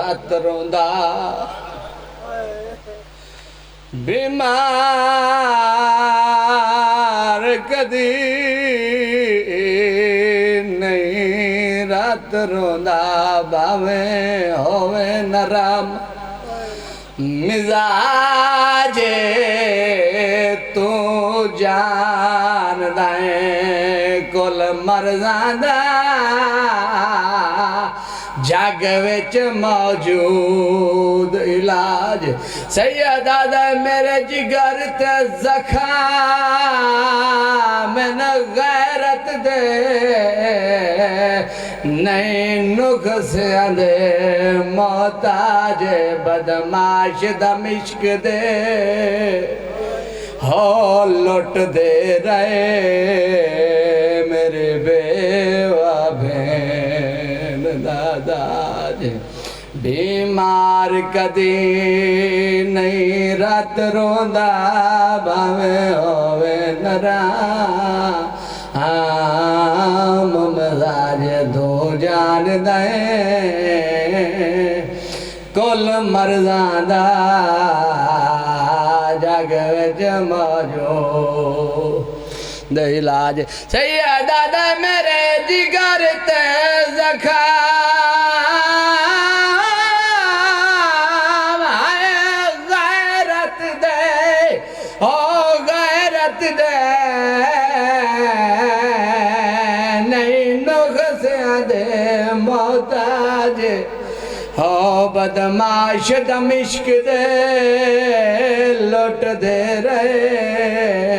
रात रोंदा बीमार कदी नहीं रात रोंदा भावे होवे नरम मिजाजे तू जान दाए कुल मर जांदा जग विच मौजूद इलाज सैयदा दा मेरे जिगर ते ज़ख़ाम न गैरत दे नहीं नुक्स दे मोहताज बदमाश दमिश्क दे हो लुट दे रहे मेरे बेवा भेन दादा बीमार कदी नहीं रात रोंदा भावे होवे नरा ममदाज दो जान दे कुल मरजादा जग विच मौजूद इलाज सैयदा दा मेरे जिगर ते ज़ख़ाम गैरत दे हो गैरत दे नहीं नुक्स दे मोहताज हो बदमाश दमिश्क दे लुट दे रहे